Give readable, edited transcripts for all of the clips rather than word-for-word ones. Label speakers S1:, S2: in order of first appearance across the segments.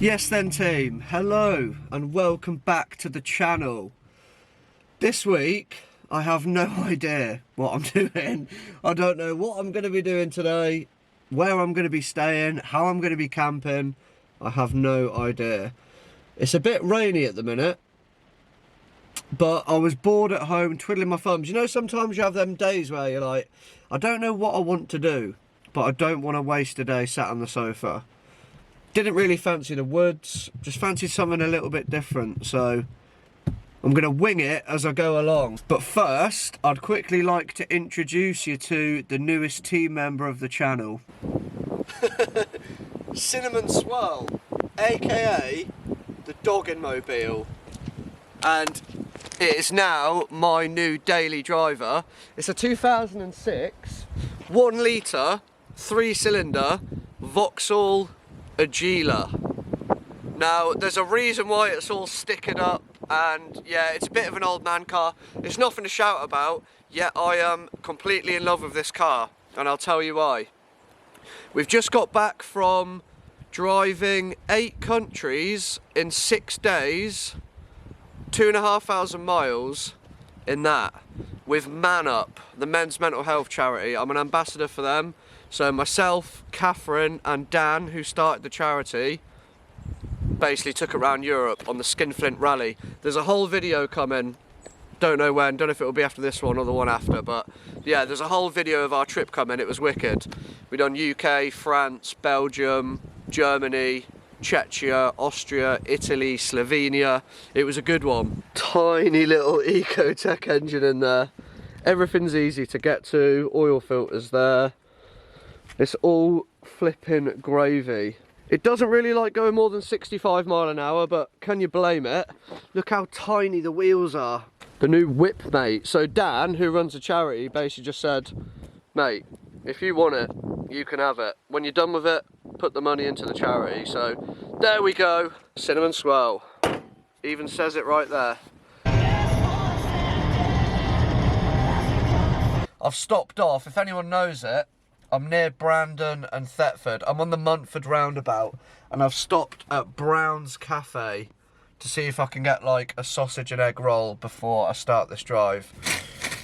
S1: Yes then team, hello and welcome back to the channel. This week I have no idea what I'm doing. I don't know what I'm going to be doing today, where I'm going to be staying, how I'm going to be camping. I have no idea. It's a bit rainy at the minute, but I was bored at home twiddling my thumbs. You know, sometimes you have them days where you're like, I don't know what I want to do, but I don't want to waste a day sat on the sofa. Didn't really fancy the woods, just fancied something a little bit different, so I'm going to wing it as I go along. But first, I'd quickly like to introduce you to the newest team member of the channel. Cinnamon Swirl, aka the Dogging Mobile. And it is now my new daily driver. It's a 2006 1 litre 3-cylinder Vauxhall Agila. Now there's a reason why it's all stickered up, and yeah, it's a bit of an old man car. It's nothing to shout about, yet I am completely in love with this car, and I'll tell you why. We've just got back from driving 8 countries in 6 days, 2,500 miles in that, with Man Up, the men's mental health charity. I'm an ambassador for them. So myself, Catherine and Dan, who started the charity, basically took it around Europe on the Skinflint Rally. There's a whole video coming, don't know when, don't know if it will be after this one or the one after, but yeah, there's a whole video of our trip coming. It was wicked. We done UK, France, Belgium, Germany, Czechia, Austria, Italy, Slovenia. It was a good one. Tiny little Ecotec engine in there. Everything's easy to get to, oil filters there. It's all flipping gravy. It doesn't really like going more than 65 miles an hour, but can you blame it? Look how tiny the wheels are. The new whip, mate. So Dan, who runs the charity, basically just said, mate, if you want it, you can have it. When you're done with it, put the money into the charity. So there we go. Cinnamon Swirl. Even says it right there. I've stopped off. If anyone knows it, I'm near Brandon and Thetford. I'm on the Montford roundabout, and I've stopped at Brown's Cafe to see if I can get like a sausage and egg roll before I start this drive.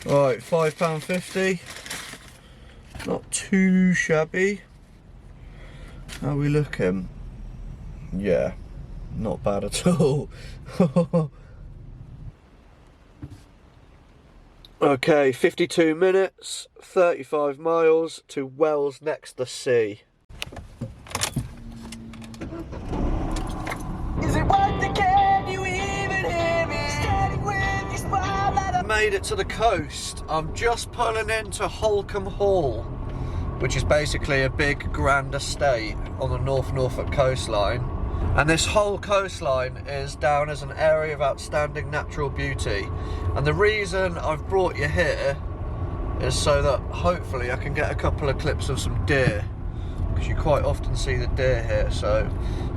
S1: Right, £5.50. Not too shabby. How are we looking? Yeah, not bad at all. Okay, 52 minutes, 35 miles to Wells next the sea. Is it worth the can you even hear me? Standing with your spotlight. I made it to the coast. I'm just pulling into Holkham Hall, which is basically a big grand estate on the Norfolk coastline. And this whole coastline is down as an area of outstanding natural beauty. And the reason I've brought you here is so that hopefully I can get a couple of clips of some deer, because you quite often see the deer here. So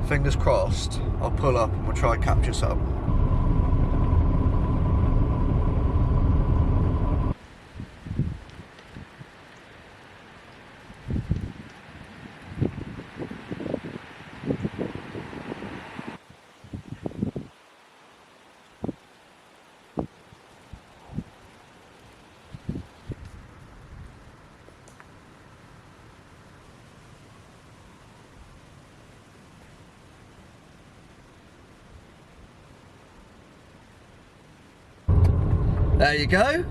S1: fingers crossed, I'll pull up and we'll try and capture some. There you go,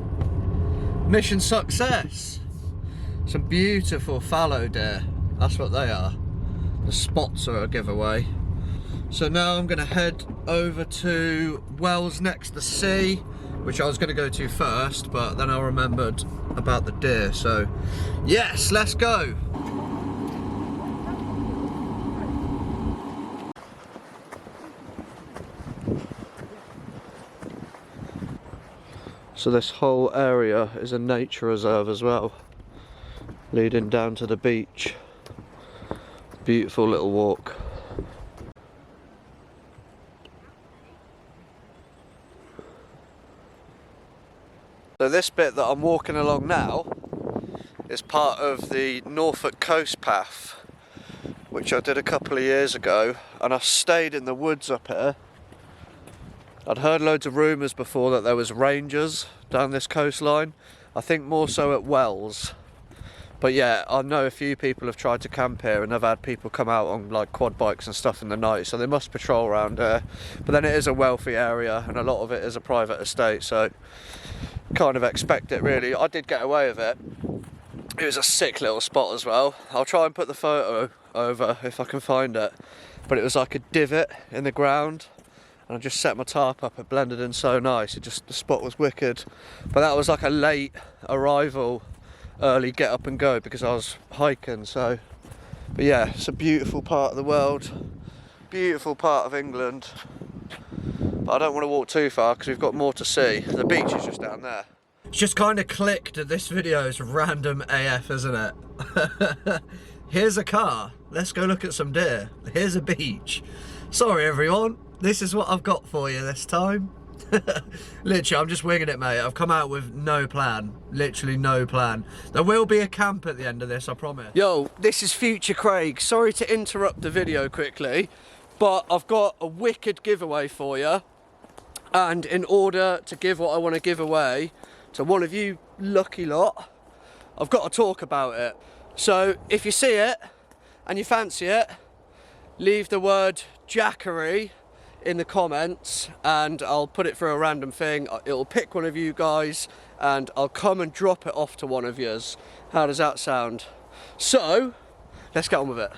S1: mission success. Some beautiful fallow deer, that's what they are. The spots are a giveaway. So now I'm going to head over to Wells next the sea, which I was going to go to first, but then I remembered about the deer. So yes, let's go. So this whole area is a nature reserve as well, leading down to the beach. Beautiful little walk. So this bit that I'm walking along now is part of the Norfolk coast path, which I did a couple of years ago, and I stayed in the woods up here. I'd heard loads of rumours before that there was rangers down this coastline. I think more so at Wells. But yeah, I know a few people have tried to camp here and have had people come out on like quad bikes and stuff in the night, so they must patrol around here. But then it is a wealthy area and a lot of it is a private estate, so kind of expect it really. I did get away with it. It was a sick little spot as well. I'll try and put the photo over if I can find it. But it was like a divot in the ground, and I just set my tarp up. It blended in so nice. The spot was wicked. But that was like a late arrival, early get up and go because I was hiking. So, but yeah, it's a beautiful part of the world, beautiful part of England. But I don't want to walk too far because we've got more to see. The beach is just down there. It's just kind of clicked that this video is random AF, isn't it? Here's a car. Let's go look at some deer. Here's a beach. Sorry everyone, this is what I've got for you this time. Literally, I'm just winging it, mate. I've come out with no plan. Literally no plan. There will be a camp at the end of this, I promise. Yo, this is Future Craig. Sorry to interrupt the video quickly, but I've got a wicked giveaway for you. And in order to give what I want to give away to one of you lucky lot, I've got to talk about it. So if you see it and you fancy it, leave the word Jackery in the comments and I'll put it for a random thing. It'll pick one of you guys and I'll come and drop it off to one of yous. How does that sound? So let's get on with it.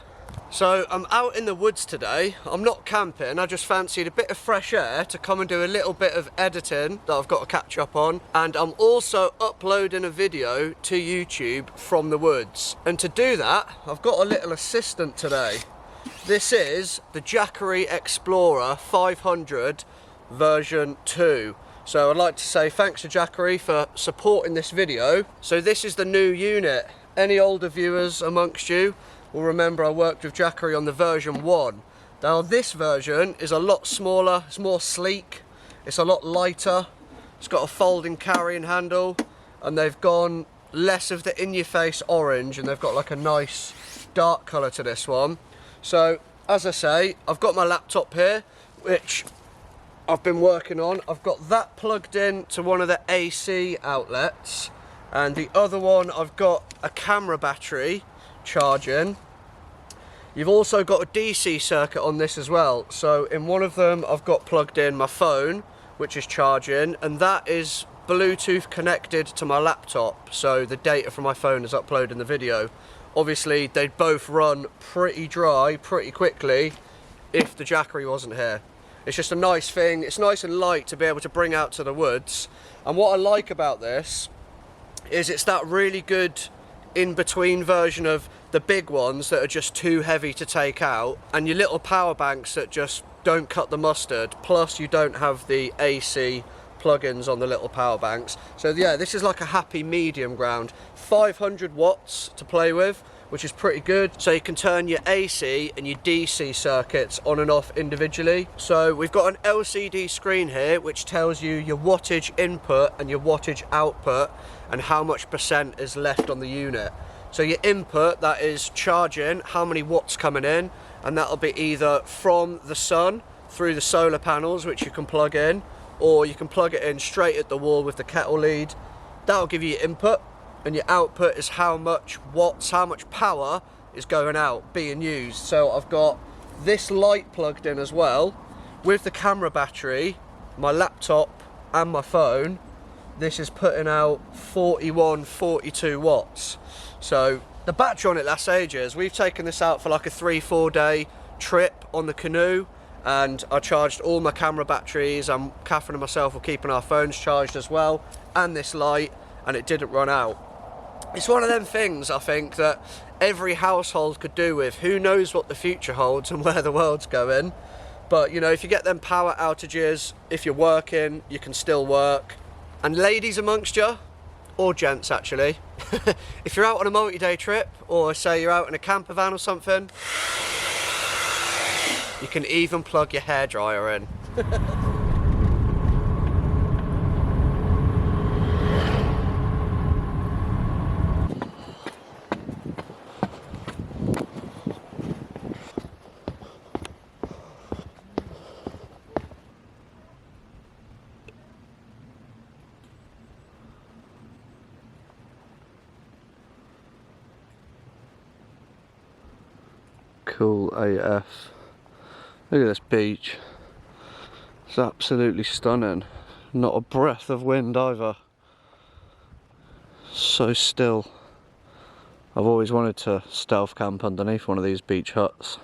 S1: So I'm out in the woods today. I'm not camping, I just fancied a bit of fresh air to come and do a little bit of editing that I've got to catch up on. And I'm also uploading a video to YouTube from the woods. And to do that, I've got a little assistant today. This is the Jackery Explorer 500 version 2. So I'd like to say thanks to Jackery for supporting this video. So this is the new unit. Any older viewers amongst you will remember I worked with Jackery on the version 1. Now this version is a lot smaller, it's more sleek, it's a lot lighter, it's got a folding carrying handle, and they've gone less of the in-your-face orange and they've got like a nice dark colour to this one. So as I say, I've got my laptop here, which I've been working on. I've got that plugged in to one of the AC outlets, and the other one I've got a camera battery charging. You've also got a DC circuit on this as well. So in one of them I've got plugged in my phone, which is charging, and that is Bluetooth connected to my laptop, so the data from my phone is uploading the video. Obviously they'd both run pretty dry pretty quickly if the Jackery wasn't here. It's just a nice thing, it's nice and light to be able to bring out to the woods. And what I like about this is it's that really good in-between version of the big ones that are just too heavy to take out, and your little power banks that just don't cut the mustard, plus you don't have the AC plugins on the little power banks. So yeah, this is like a happy medium ground. 500 watts to play with, which is pretty good. So you can turn your AC and your DC circuits on and off individually. So we've got an LCD screen here which tells you your wattage input and your wattage output and how much percent is left on the unit. So your input, that is charging, how many watts coming in, and that'll be either from the sun through the solar panels, which you can plug in, or you can plug it in straight at the wall with the kettle lead. That'll give you your input, and your output is how much watts, how much power is going out, being used. So I've got this light plugged in as well with the camera battery, my laptop and my phone. This is putting out 41, 42 watts. So the battery on it lasts ages. We've taken this out for like a 3-4 day trip on the canoe, and I charged all my camera batteries, and Catherine and myself were keeping our phones charged as well, and this light, and it didn't run out. It's one of them things, I think, that every household could do with. Who knows what the future holds and where the world's going. But, you know, if you get them power outages, if you're working, you can still work. And ladies amongst you, or gents actually, if you're out on a multi-day trip, or say you're out in a camper van or something, you can even plug your hairdryer in. cool AF. Look at this beach. It's absolutely stunning. Not a breath of wind either. So still. I've always wanted to stealth camp underneath one of these beach huts.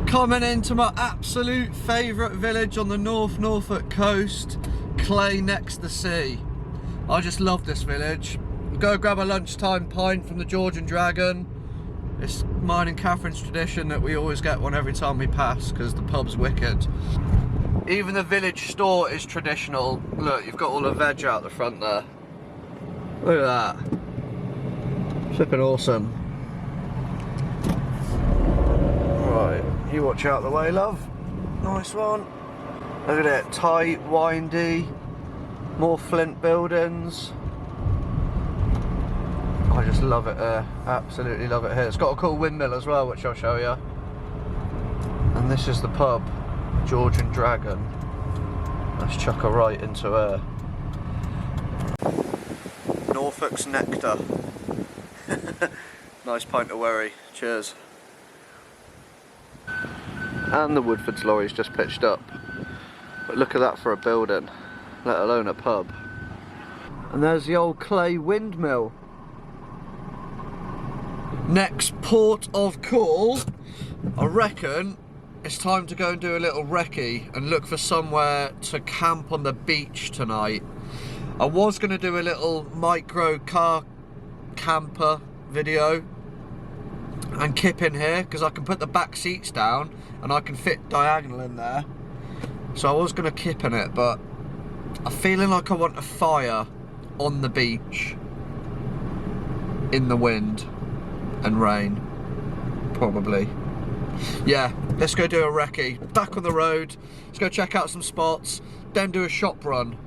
S1: Coming into my absolute favourite village on the North Norfolk coast, Clay next to the sea. I just love this village. Go grab a lunchtime pint from the George and Dragon. It's mine and Catherine's tradition that we always get one every time we pass because the pub's wicked. Even the village store is traditional. Look, you've got all the veg out the front there. Look at that. Flipping awesome. Right. You watch out the way, love. Nice one. Look at it, tight, windy, more flint buildings. I just love it here, absolutely love it here. It's got a cool windmill as well, which I'll show you. And this is the pub, George and Dragon. Let's chuck her right into here. Norfolk's nectar. Nice pint of wherry, cheers. And the Woodford's lorry's just pitched up. But look at that for a building, let alone a pub. And there's the old Clay windmill. Next port of call, I reckon it's time to go and do a little recce and look for somewhere to camp on the beach tonight. I was going to do a little micro car camper video and kip in here because I can put the back seats down and I can fit diagonal in there. So I was going to kip in it, but I'm feeling like I want a fire on the beach in the wind and rain, probably. Yeah, let's go do a recce. Back on the road, let's go check out some spots, then do a shop run.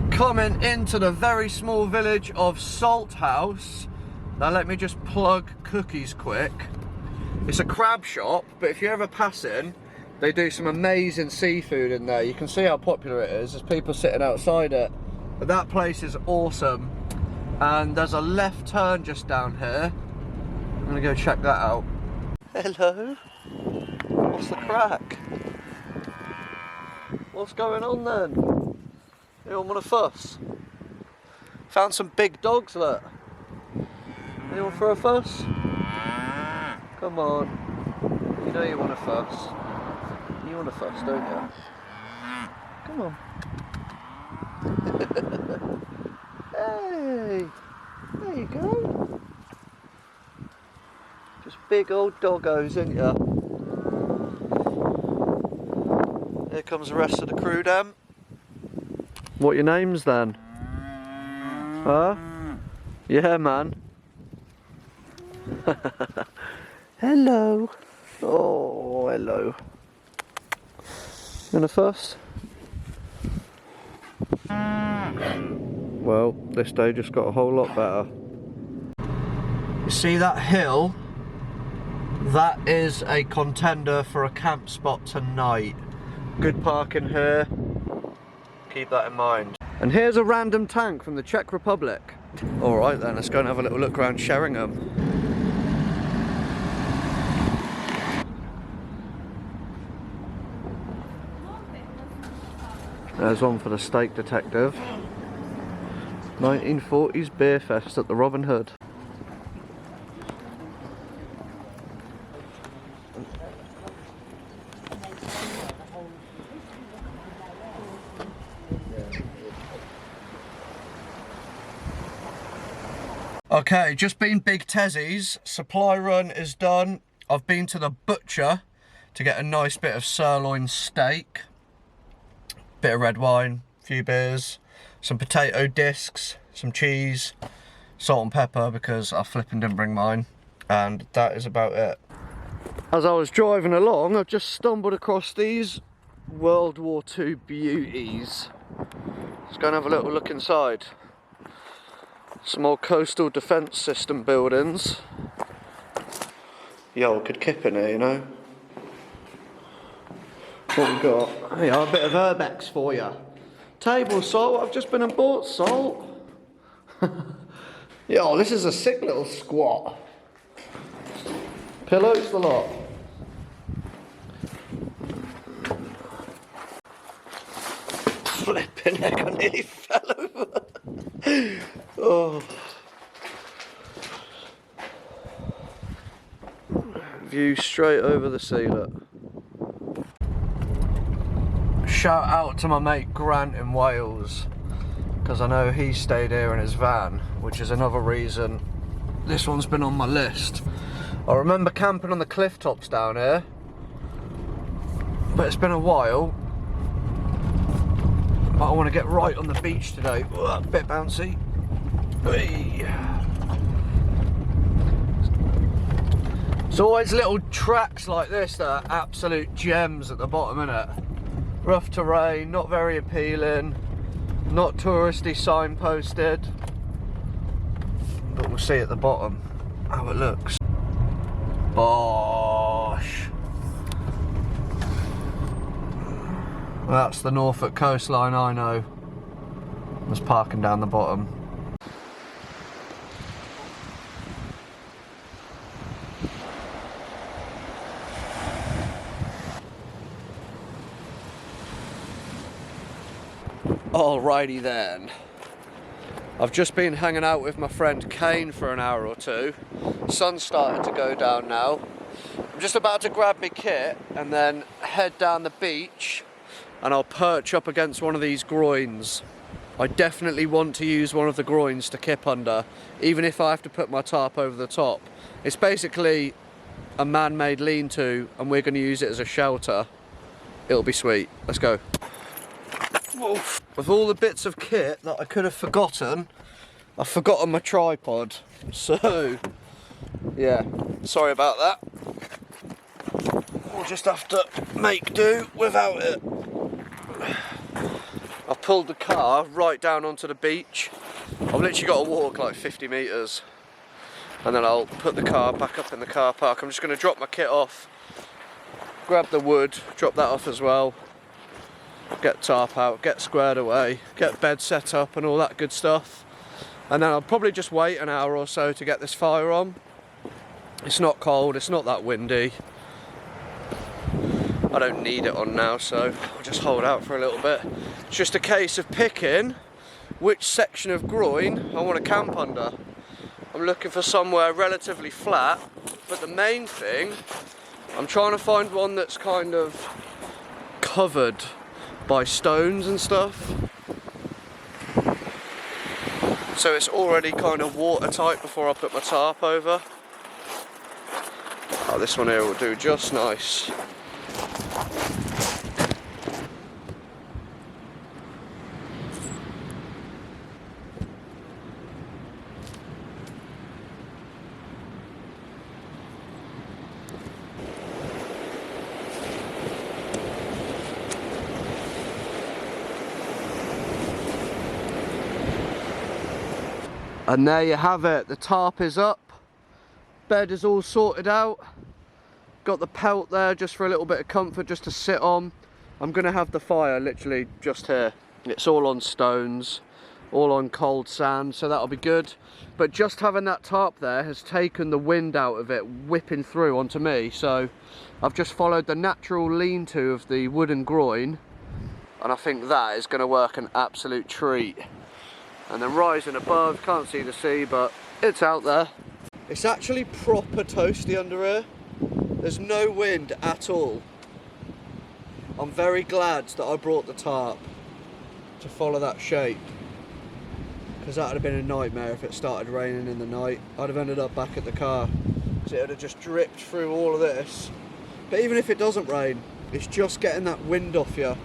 S1: Coming into the very small village of Salthouse. Now let me just plug Cookies quick. It's a crab shop, but if you're ever passing, they do some amazing seafood in there. You can see how popular it is. There's people sitting outside it. But that place is awesome. And there's a left turn just down here. I'm gonna go check that out. Hello. What's the crack? What's going on then? Anyone want a fuss? Found some big dogs, look. Anyone for a fuss? Come on. You know you want a fuss. You want a fuss, don't you? Come on. Hey! There you go. Just big old doggos, ain't ya? Here comes the rest of the crew then. What your names then? Huh? Yeah, man. Hello. Oh, hello. You want a fuss? Well, this day just got a whole lot better. You see that hill? That is a contender for a camp spot tonight. Good parking here. Keep that in mind. And here's a random tank from the Czech Republic. Alright then, let's go and have a little look around Sheringham. There's one for the steak detective. 1940s beer fest at the Robin Hood. Okay, just been Big Tezzy's. Supply run is done. I've been to the butcher to get a nice bit of sirloin steak. Bit of red wine, a few beers, some potato discs, some cheese, salt and pepper because I flipping didn't bring mine, and that is about it. As I was driving along, I just stumbled across these World War II beauties. Let's go and have a little look inside. Some old coastal defence system buildings. Yo, good kip in here, you know. What we got? Hey, a bit of Urbex for you. Table salt, I've just been and bought salt. Yo, this is a sick little squat. Pillows the lot. Flipping heck, I nearly fell over. Oh. View straight over the sea, look. Shout out to my mate Grant in Wales, because I know he stayed here in his van, which is another reason this one's been on my list. I remember camping on the cliff tops down here, but it's been a while. But I want to get right on the beach today. Ugh, a bit bouncy. There's always little tracks like this that are absolute gems at the bottom, innit? Rough terrain, not very appealing, not touristy signposted, but we'll see at the bottom how it looks. Bosh! Well, that's the Norfolk coastline, I know. I was parking down the bottom. Alrighty then. I've just been hanging out with my friend Kane for an hour or two. Sun's starting to go down now. I'm just about to grab my kit and then head down the beach, and I'll perch up against one of these groins. I definitely want to use one of the groins to kip under, even if I have to put my tarp over the top. It's basically a man-made lean-to, and we're going to use it as a shelter. It'll be sweet. Let's go. Oof. With all the bits of kit that I could have forgotten, I've forgotten my tripod. So, yeah, sorry about that. We'll just have to make do without it. I've pulled the car right down onto the beach. I've literally got to walk like 50 metres, and then I'll put the car back up in the car park. I'm just going to drop my kit off, grab the wood, drop that off as well, get tarp out, get squared away, get bed set up and all that good stuff, and then I'll probably just wait an hour or so to get this fire on. It's not cold, it's not that windy. I don't need it on now, so I'll just hold out for a little bit. It's just a case of picking which section of groin I want to camp under. I'm looking for somewhere relatively flat, but the main thing, I'm trying to find one that's kind of covered by stones and stuff, so it's already kind of watertight before I put my tarp over. Oh, this one here will do just nice. And there you have it, the tarp is up, bed is all sorted out, got the pelt there just for a little bit of comfort just to sit on. I'm going to have the fire literally just here. It's all on stones, all on cold sand, so that'll be good. But just having that tarp there has taken the wind out of it whipping through onto me, so I've just followed the natural lean-to of the wooden groin, and I think that is going to work an absolute treat. And then rising above, can't see the sea, but it's out there. It's actually proper toasty under here. There's no wind at all. I'm very glad that I brought the tarp to follow that shape, because that would have been a nightmare if it started raining in the night. I'd have ended up back at the car, so it would have just dripped through all of this. But even if it doesn't rain, it's just getting that wind off you.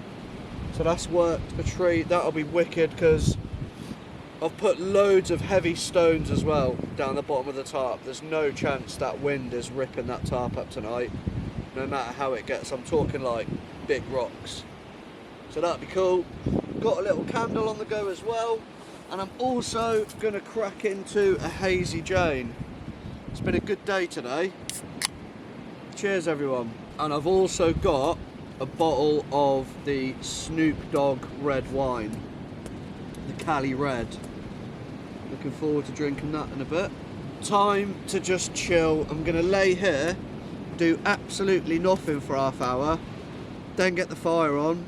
S1: So that's worked a treat. That'll be wicked, because I've put loads of heavy stones as well down the bottom of the tarp. There's no chance that wind is ripping that tarp up tonight, no matter how it gets. I'm talking like big rocks. So that'd be cool. Got a little candle on the go as well, and I'm also gonna crack into a Hazy Jane. It's been a good day today. Cheers everyone. And I've also got a bottle of the Snoop Dogg red wine, the Cali Red. Looking forward to drinking that in a bit. Time to just chill. I'm gonna lay here, do absolutely nothing for half hour, then get the fire on,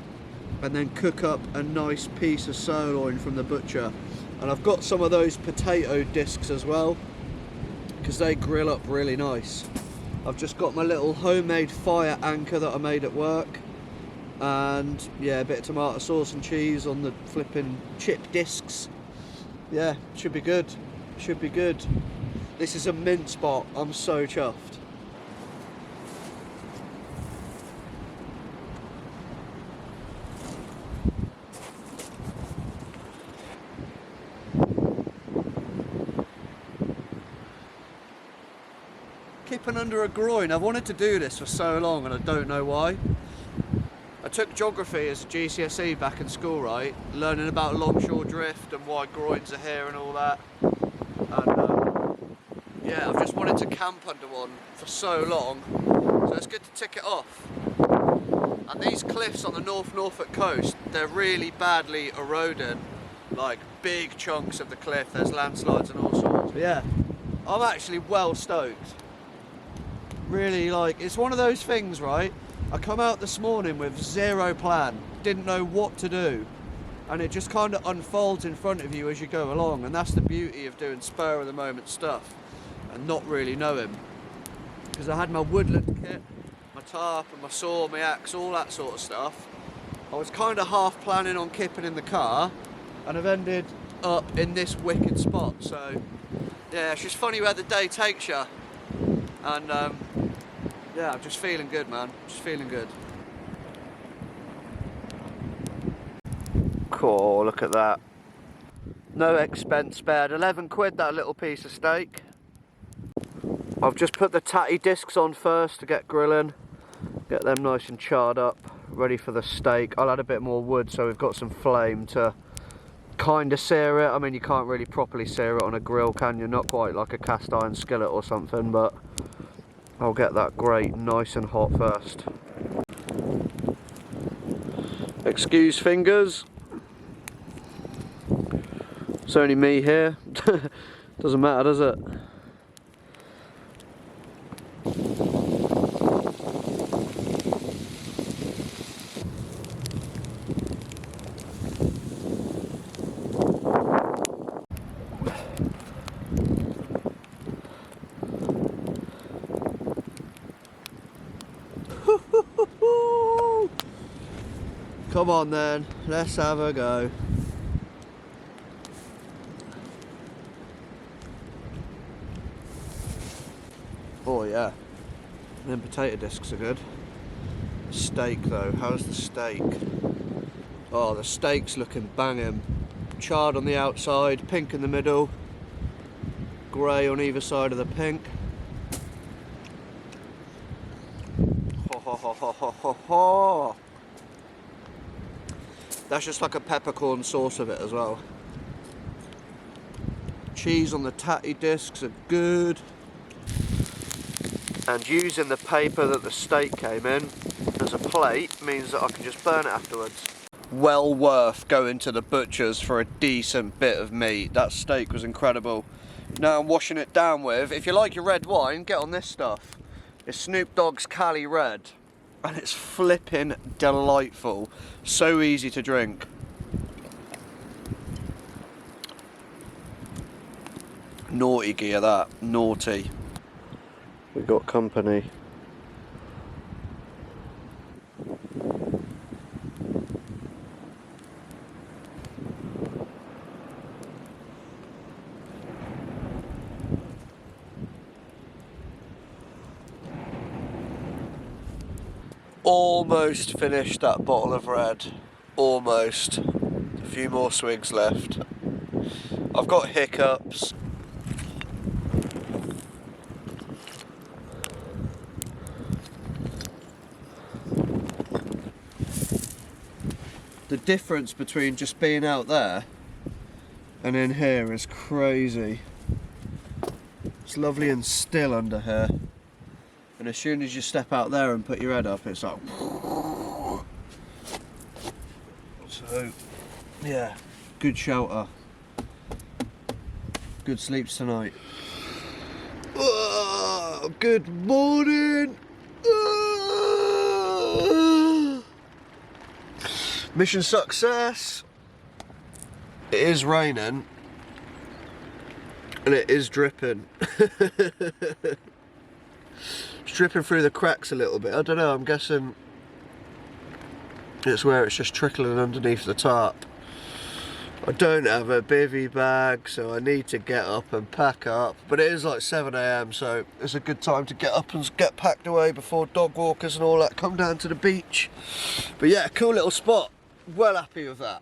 S1: and then cook up a nice piece of sirloin from the butcher. And I've got some of those potato discs as well, because they grill up really nice. I've just got my little homemade fire anchor that I made at work, and yeah, a bit of tomato sauce and cheese on the flipping chip discs. Yeah, should be good, should be good. This is a mint spot, I'm so chuffed. Kipping under a groin. I've wanted to do this for so long and I don't know why. I took geography as a GCSE back in school, right? Learning about longshore drift and why groins are here and all that. And yeah, I've just wanted to camp under one for so long, so it's good to tick it off. And these cliffs on the Norfolk coast, they're really badly eroded. Like big chunks of the cliff, there's landslides and all sorts. But yeah, I'm actually well stoked. Really, like, it's one of those things, right? I come out this morning with zero plan, didn't know what to do, and it just kind of unfolds in front of you as you go along, and that's the beauty of doing spur of the moment stuff and not really knowing. Because I had my woodland kit, my tarp and my saw, my axe, all that sort of stuff. I was kind of half planning on kipping in the car, and I've ended up in this wicked spot. So yeah, it's just funny where the day takes you. And yeah, I'm just feeling good, man. Just feeling good. Cool, look at that. No expense spared. 11 quid that little piece of steak. I've just put the tatty discs on first to get grilling. Get them nice and charred up, ready for the steak. I'll add a bit more wood so we've got some flame to kind of sear it. I mean, you can't really properly sear it on a grill, can you? Not quite like a cast iron skillet or something, but I'll get that grate nice and hot first. Excuse fingers. It's only me here. Doesn't matter, does it? Come on then, let's have a go. Oh yeah, and then potato discs are good. Steak though, how's the steak? Oh, the steak's looking banging. Charred on the outside, pink in the middle, grey on either side of the pink. Ho ho ho ho ho ho ho. That's just like a peppercorn sauce of it as well. Cheese on the tatty discs are good. And using the paper that the steak came in as a plate means that I can just burn it afterwards. Well worth going to the butcher's for a decent bit of meat. That steak was incredible. Now I'm washing it down with, if you like your red wine, get on this stuff. It's Snoop Dogg's Cali Red. And it's flipping delightful. So easy to drink. Naughty gear that, naughty. We got company. Almost finished that bottle of red. Almost. A few more swigs left. I've got hiccups. The difference between just being out there and in here is crazy. It's lovely and still under here, and as soon as you step out there and put your head up, it's like so yeah, good shelter, good sleeps tonight. Oh, good morning. Mission success. It is raining and it is dripping. It's dripping through the cracks a little bit. I don't know, I'm guessing it's where it's just trickling underneath the tarp. I don't have a bivvy bag, so I need to get up and pack up. But it is like 7 AM, so it's a good time to get up and get packed away before dog walkers and all that come down to the beach. But yeah, cool little spot. Well happy with that.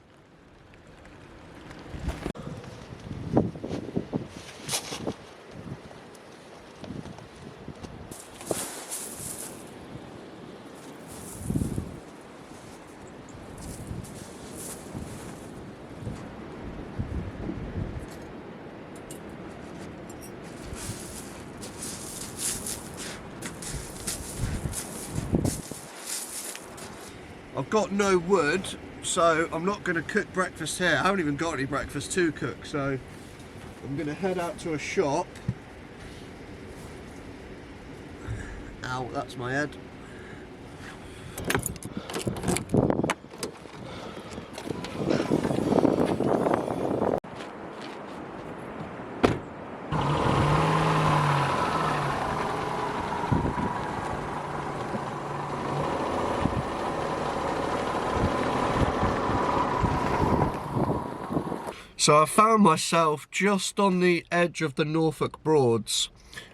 S1: I've got no wood, so I'm not going to cook breakfast here. I haven't even got any breakfast to cook, so I'm going to head out to a shop. Ow, that's my head. So I found myself just on the edge of the Norfolk Broads.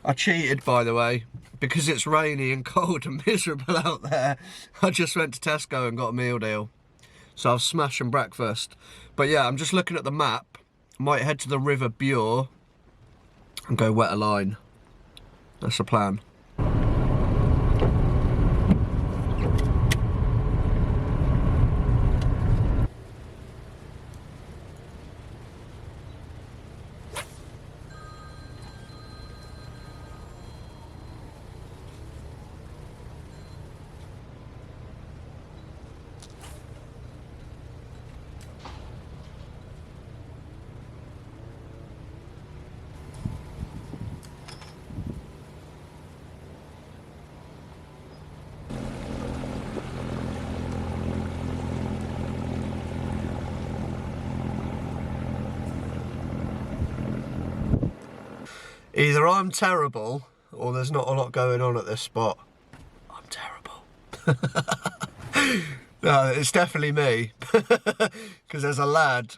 S1: I cheated, by the way, because it's rainy and cold and miserable out there. I just went to Tesco and got a meal deal. So I've smashed some breakfast. But yeah, I'm just looking at the map. Might head to the River Bure and go wet a line. That's the plan. Either I'm terrible, or there's not a lot going on at this spot. I'm terrible. No, it's definitely me. Because there's a lad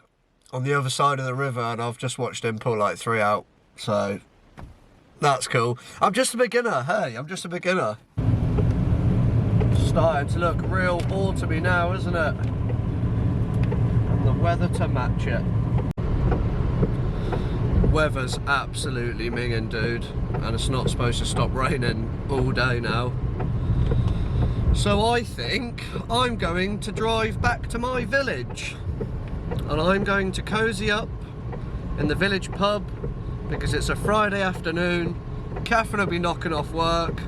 S1: on the other side of the river and I've just watched him pull like 3 out. So, that's cool. I'm just a beginner, hey, I'm just a beginner. It's starting to look real autumny now, isn't it? And the weather to match it. Weather's absolutely minging, dude, and it's not supposed to stop raining all day now. So I think I'm going to drive back to my village, and I'm going to cozy up in the village pub because it's a Friday afternoon. Catherine will be knocking off work,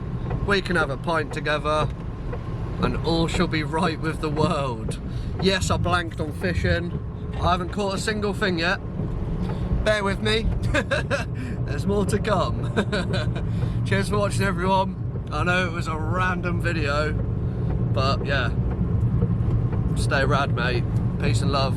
S1: we can have a pint together, and all shall be right with the world. Yes, I blanked on fishing. I haven't caught a single thing yet. Bear with me, there's more to come. Cheers for watching, everyone. I know it was a random video, but yeah, stay rad, mate. Peace and love.